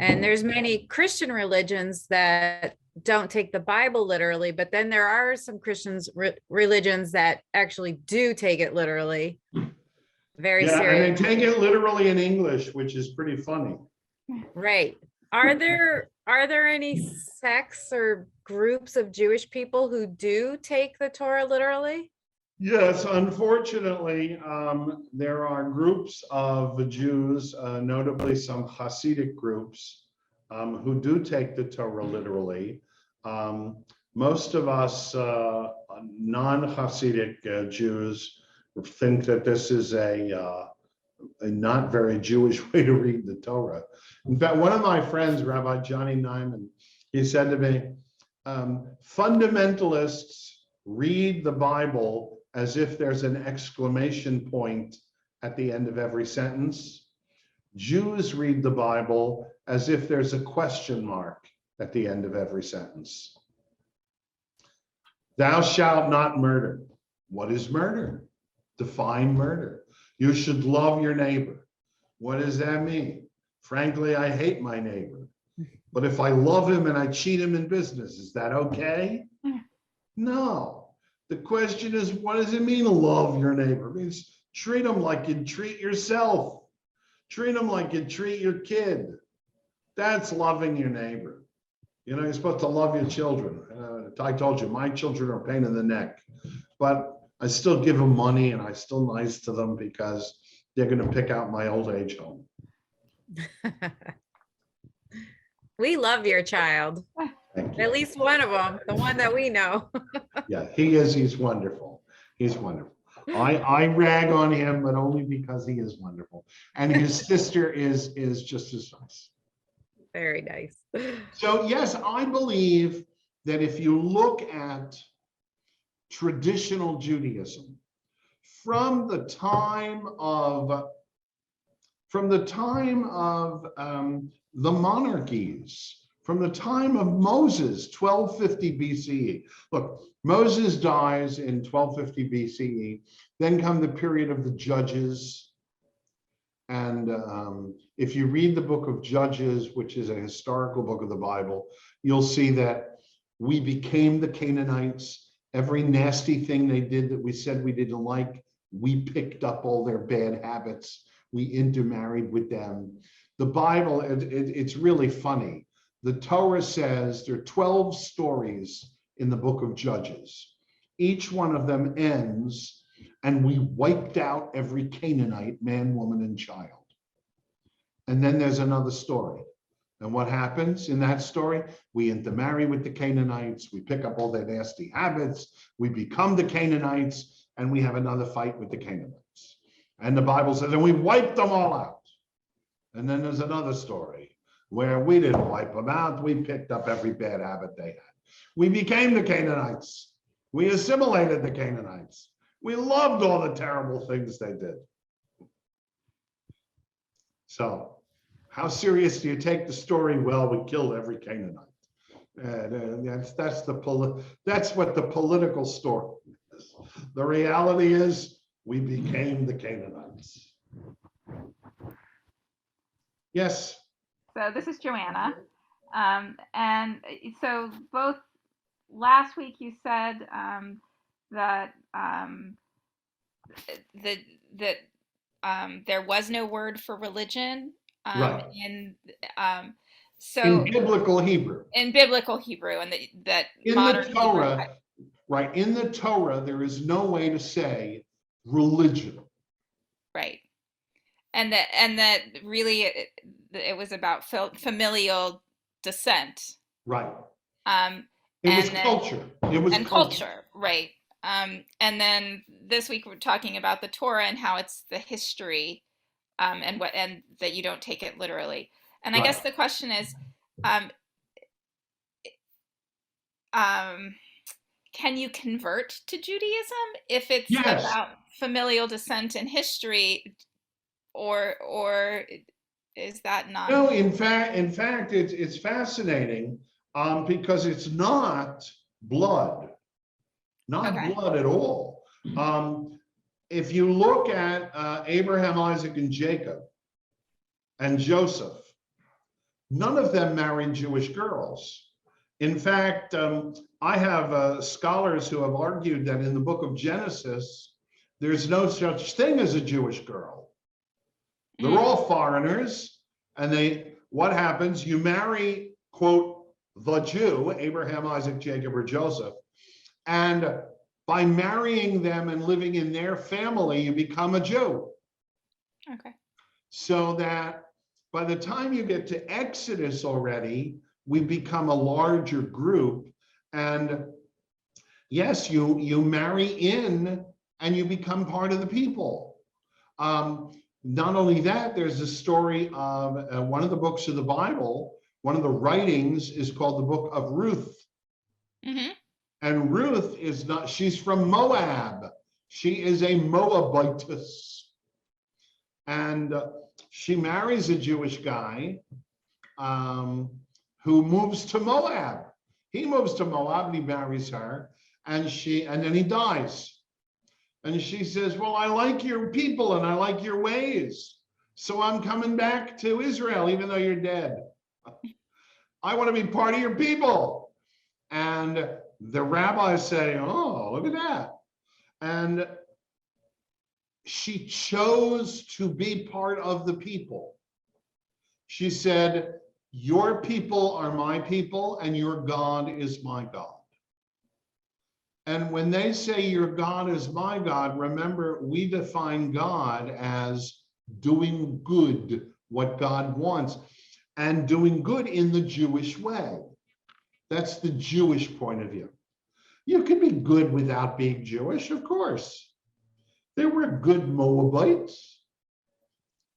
and there's many Christian religions that don't take the Bible literally, but then there are some religions that actually do take it literally. Very Yeah, serious. and they take it literally in English, which is pretty funny. Right. Are there any sects or groups of Jewish people who do take the Torah literally? Yes, unfortunately, there are groups of Jews, notably some Hasidic groups, who do take the Torah literally. Most of us non-Hasidic Jews think that this is a not very Jewish way to read the Torah. In fact, one of my friends, Rabbi Johnny Nyman, he said to me, fundamentalists read the Bible as if there's an exclamation point at the end of every sentence. Jews read the Bible as if there's a question mark at the end of every sentence. Thou shalt not murder. What is murder? Define murder. You should love your neighbor. What does that mean? Frankly, I hate my neighbor. But if I love him and I cheat him in business, is that okay? No. The question is, what does it mean to love your neighbor? It means treat him like you'd treat yourself. Treat him like you'd treat your kid. That's loving your neighbor. You know, you're supposed to love your children. I told you, my children are a pain in the neck, but I still give them money and I'm still nice to them because they're going to pick out my old age home. We love your child. Thank you. At least one of them, the one that we know. Yeah, he is. He's wonderful. He's wonderful. I rag on him, but only because he is wonderful. And his sister is just as nice. Very nice. So yes, I believe that if you look at traditional Judaism from the time of the monarchies, from the time of Moses, 1250 BCE. Look, Moses dies in 1250 BCE. Then come the period of the judges. And if you read the book of Judges, which is a historical book of the Bible, you'll see that we became the Canaanites. Every nasty thing they did that we said we didn't like, we picked up all their bad habits. We intermarried with them. The Bible, it's really funny. The Torah says there are 12 stories in the book of Judges. Each one of them ends, and we wiped out every Canaanite, man, woman, and child. And then there's another story. And what happens in that story? We intermarry with the Canaanites, we pick up all their nasty habits, we become the Canaanites, and we have another fight with the Canaanites. And the Bible says, and we wiped them all out. And then there's another story where we didn't wipe them out, we picked up every bad habit they had. We became the Canaanites. We assimilated the Canaanites. We loved all the terrible things they did. So, how serious do you take the story? Well, we killed every Canaanite. That's what the political story is. The reality is we became the Canaanites. Yes. So this is Joanna. And so both last week you said that there was no word for religion. Right. And So in biblical Hebrew. in biblical Hebrew, and that In modern the Hebrew Torah, type. right, in the Torah, there is no way to say religion. Right. And that really it was about familial descent. Right. It was culture. It was culture, right? And then this week we're talking about the Torah and how it's the history, and that you don't take it literally. And I Right. guess the question is, can you convert to Judaism if it's Yes. about familial descent and history, or is that not? No, in fact, it's fascinating because it's not blood, Okay. blood at all. If you look at Abraham, Isaac, and Jacob, and Joseph, none of them married Jewish girls. In fact, I have scholars who have argued that in the book of Genesis, there's no such thing as a Jewish girl. They're all foreigners, and what happens? You marry, quote, the Jew, Abraham, Isaac, Jacob, or Joseph, and by marrying them and living in their family, you become a Jew. Okay. So that by the time you get to Exodus already, we become a larger group. And yes, you marry in and you become part of the people. Not only that, there's a story of one of the books of the Bible, one of the writings is called the Book of Ruth. Mm-hmm. And Ruth is not, she's from Moab. She is a Moabitess. And she marries a Jewish guy who moves to Moab. He moves to Moab and he marries her, and then he dies. And she says, well, I like your people and I like your ways, so I'm coming back to Israel, even though you're dead. I want to be part of your people. And the rabbis say, oh, look at that. And she chose to be part of the people. She said, your people are my people and your God is my God. And when they say your God is my God, remember, we define God as doing good, what God wants, and doing good in the Jewish way. That's the Jewish point of view. You can be good without being Jewish, of course. There were good Moabites,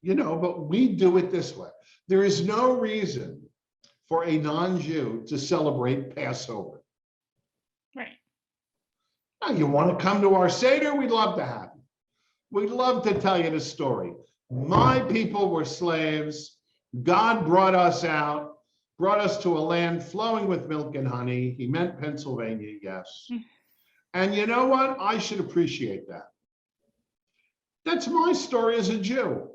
but we do it this way. There is no reason for a non-Jew to celebrate Passover. Right. Now, you want to come to our Seder? We'd love to have you. We'd love to tell you the story. My people were slaves. God brought us out, brought us to a land flowing with milk and honey. He meant Pennsylvania, yes. And you know what? I should appreciate that. That's my story as a Jew.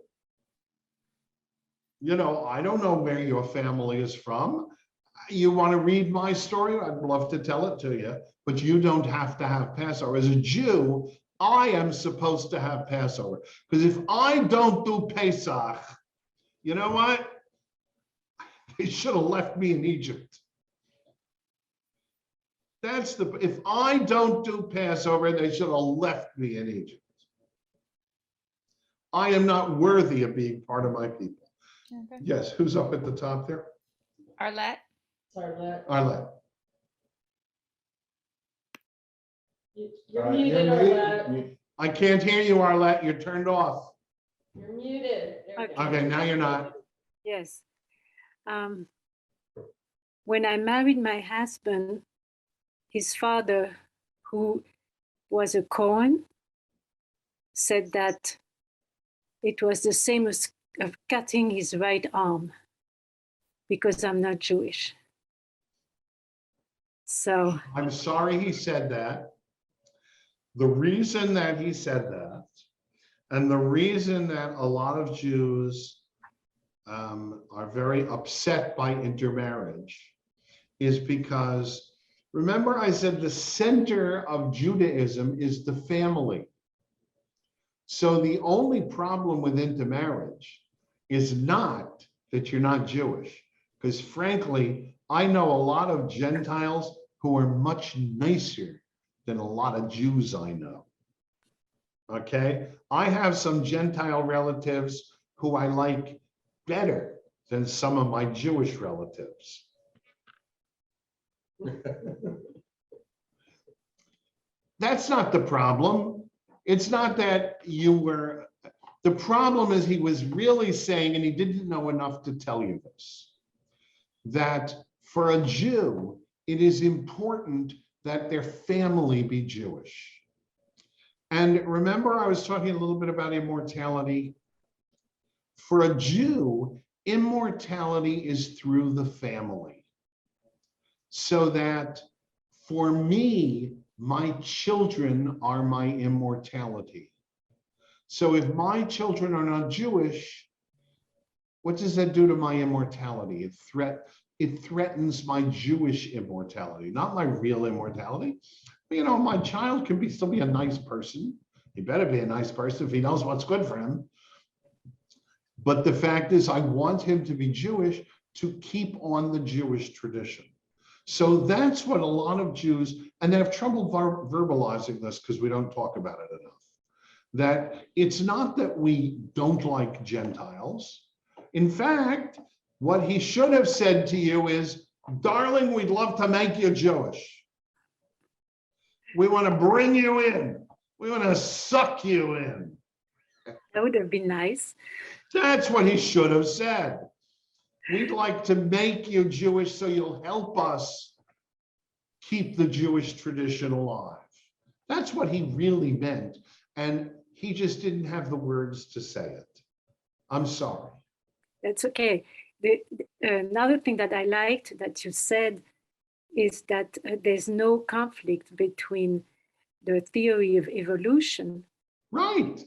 I don't know where your family is from. You want to read my story? I'd love to tell it to you, but you don't have to have Passover. As a Jew, I am supposed to have Passover, because if I don't do Pesach, you know what? They should have left me in Egypt. If I don't do Passover, they should have left me in Egypt. I am not worthy of being part of my people. Okay. Yes, who's up at the top there? Arlette. Arlette. You're muted, Arlette. I can't hear you, Arlette. You're turned off. You're muted. There we go. Okay, now you're not. Yes. When I married my husband, his father, who was a Cohen, said that it was the same as cutting his right arm, because I'm not Jewish. So I'm sorry he said that. The reason that he said that, and the reason that a lot of Jews are very upset by intermarriage, is because, remember I said the center of Judaism is the family. So the only problem with intermarriage is not that you're not Jewish, Because frankly, I know a lot of Gentiles who are much nicer than a lot of Jews I know. Okay, I have some Gentile relatives who I like better than some of my Jewish relatives. That's not the problem. It's not that you were, the problem is he was really saying, and he didn't know enough to tell you this, that for a Jew, it is important that their family be Jewish. And remember, I was talking a little bit about immortality. For a Jew, immortality is through the family. So that for me, my children are my immortality. So if my children are not Jewish, what does that do to my immortality? It threatens my Jewish immortality, not my real immortality. You know, my child can still be a nice person. He better be a nice person if he knows what's good for him. But the fact is, I want him to be Jewish to keep on the Jewish tradition. So that's what a lot of Jews, and they have trouble verbalizing this because we don't talk about it enough, that it's not that we don't like Gentiles. In fact, what he should have said to you is, darling, we'd love to make you Jewish. We want to bring you in. We want to suck you in. That would have been nice. That's what he should have said. We'd like to make you Jewish so you'll help us keep the Jewish tradition alive. That's what he really meant. And he just didn't have the words to say it. I'm sorry. That's okay. Another thing that I liked that you said is that there's no conflict between the theory of evolution, Right.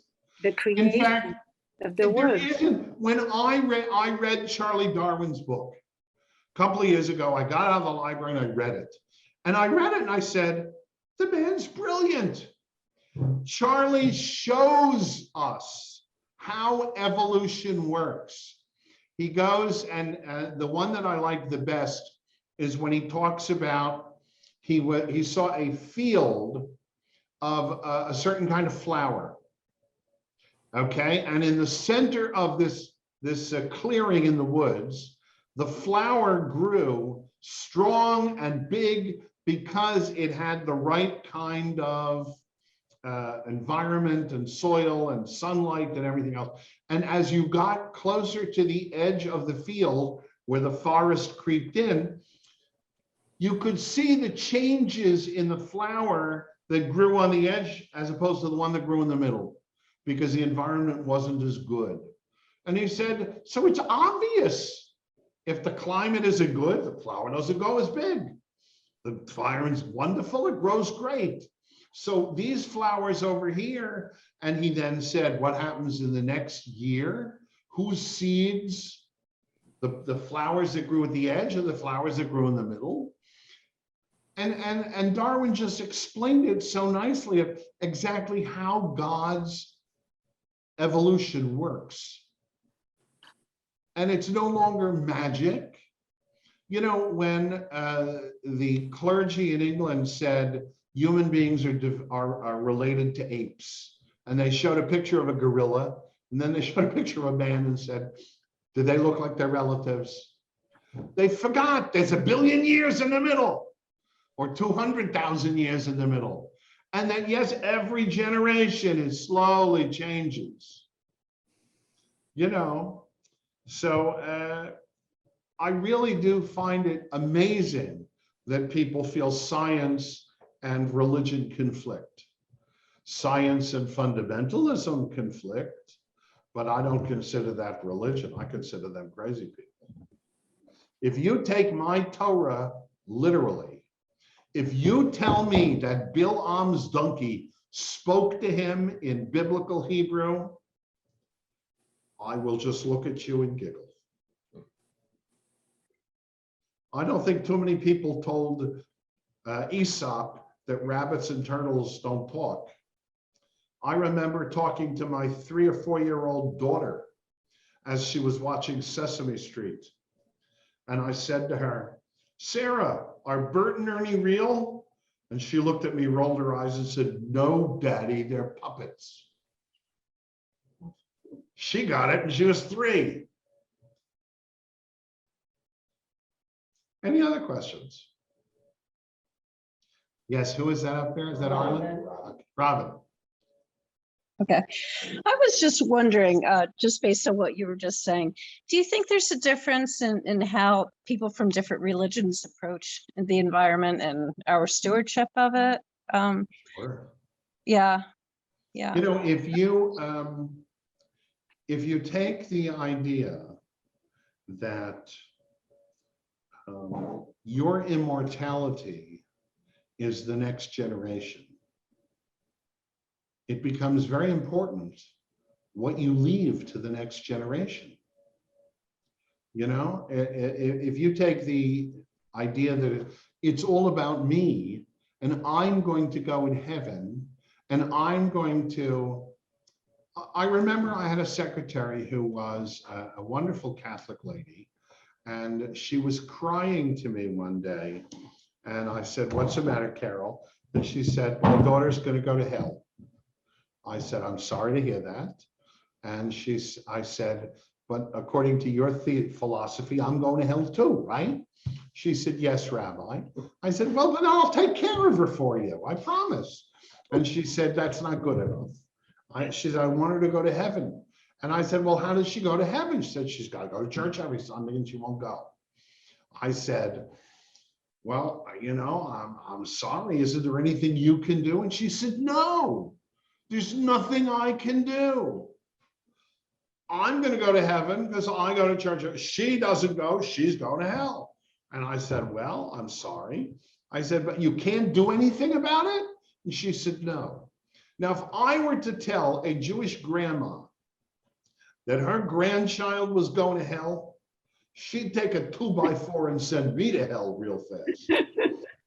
the creation In fact, of the there world. isn't. When I read Charlie Darwin's book a couple of years ago, I got out of the library and I read it. And I read it and I said, the man's brilliant. Charlie shows us how evolution works. He goes, and the one that I like the best is when he talks about he saw a field of a certain kind of flower. Okay, and in the center of this clearing in the woods, the flower grew strong and big because it had the right kind of environment and soil and sunlight and everything else. And as you got closer to the edge of the field where the forest creeped in, you could see the changes in the flower that grew on the edge as opposed to the one that grew in the middle, because the environment wasn't as good. And he said, so it's obvious if the climate isn't good, the flower doesn't go as big. The environment's wonderful, it grows great. So these flowers over here, and he then said, what happens in the next year? Whose seeds? The flowers that grew at the edge or the flowers that grew in the middle? And Darwin just explained it so nicely of exactly how God's evolution works. And it's no longer magic. You know, when the clergy in England said human beings are related to apes, and they showed a picture of a gorilla, and then they showed a picture of a man and said, do they look like their relatives? They forgot there's 1 billion years in the middle, or 200,000 years in the middle. And that, yes, every generation is slowly changes. You know, so I really do find it amazing that people feel science and religion conflict. Science and fundamentalism conflict, but I don't consider that religion. I consider them crazy people. If you take my Torah literally, if you tell me that Bilam's donkey spoke to him in biblical Hebrew, I will just look at you and giggle. I don't think too many people told Aesop that rabbits and turtles don't talk. I remember talking to my 3 or 4 year old daughter as she was watching Sesame Street. And I said to her, Sarah, are Bert and Ernie real? And she looked at me, rolled her eyes and said, no, Daddy, they're puppets. She got it and she was 3. Any other questions? Yes, who is that up there? Is that Arlen? Robin. Okay. I was just wondering, just based on what you were just saying, do you think there's a difference in how people from different religions approach the environment and our stewardship of it? Sure. Yeah. Yeah. You know, if you take the idea that your immortality is the next generation, it becomes very important what you leave to the next generation. You know, if you take the idea that it's all about me and I'm going to go in heaven and I'm going to, I remember I had a secretary who was a wonderful Catholic lady, and she was crying to me one day. And I said, what's the matter, Carol? And she said, my daughter's going to go to hell. I said, I'm sorry to hear that. And I said, but according to your philosophy, I'm going to hell too, right? She said, yes, Rabbi. I said, well, then I'll take care of her for you, I promise. And she said, that's not good enough. She said, I want her to go to heaven. And I said, well, how does she go to heaven? She said, she's got to go to church every Sunday and she won't go. I said, well, you know, I'm sorry. Isn't there anything you can do? And she said, no, there's nothing I can do. I'm going to go to heaven because I go to church. She doesn't go. She's going to hell. And I said, well, I'm sorry. I said, but you can't do anything about it? And she said, no. Now, if I were to tell a Jewish grandma that her grandchild was going to hell, she'd take a 2x4 and send me to hell real fast.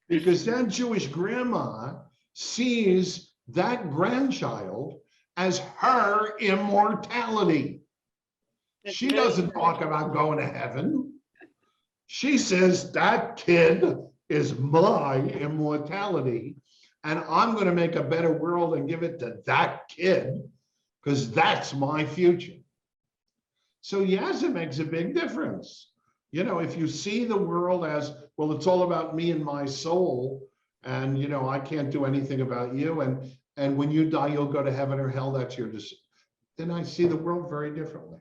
Because that Jewish grandma sees that grandchild as her immortality. She doesn't talk about going to heaven. She says that kid is my immortality, and I'm going to make a better world and give it to that kid because that's my future. So yes, it makes a big difference. You know, if you see the world as, well, it's all about me and my soul, and, you know, I can't do anything about you, and when you die, you'll go to heaven or hell, that's your decision. Then I see the world very differently.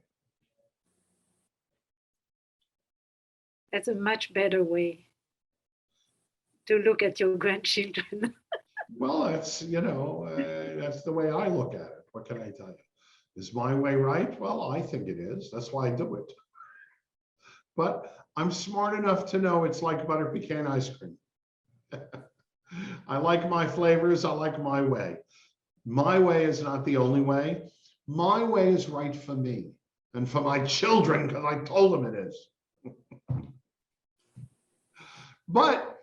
That's a much better way to look at your grandchildren. Well, that's, you know, that's the way I look at it. What can I tell you? Is my way right? Well, I think it is. That's why I do it. But I'm smart enough to know it's like butter pecan ice cream. I like my flavors. I like my way. My way is not the only way. My way is right for me and for my children because I told them it is. But,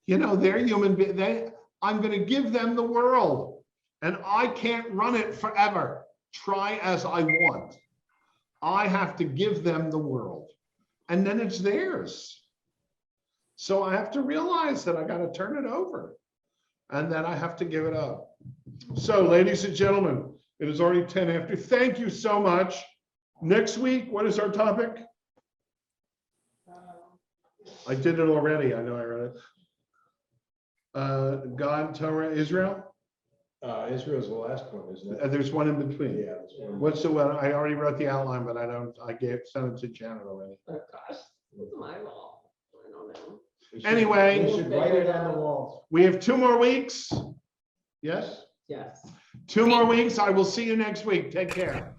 you know, they're human beings. I'm going to give them the world, and I can't run it forever. Try as I want. I have to give them the world, and then it's theirs. So I have to realize that I got to turn it over, and then I have to give it up. So, ladies and gentlemen, it is already 10 after. Thank you so much. Next week, what is our topic? I did it already. I know I read it. God, Torah, Israel. Israel's the last one, isn't it? There's one in between. Yeah. that's one. What's the one? I already wrote the outline, but I sent it to Janet already. Oh, gosh, it's my fault. I don't know. We should- Anyway. We should write it on the walls. We have 2 more weeks. Yes? Yes. 2 more weeks. I will see you next week. Take care.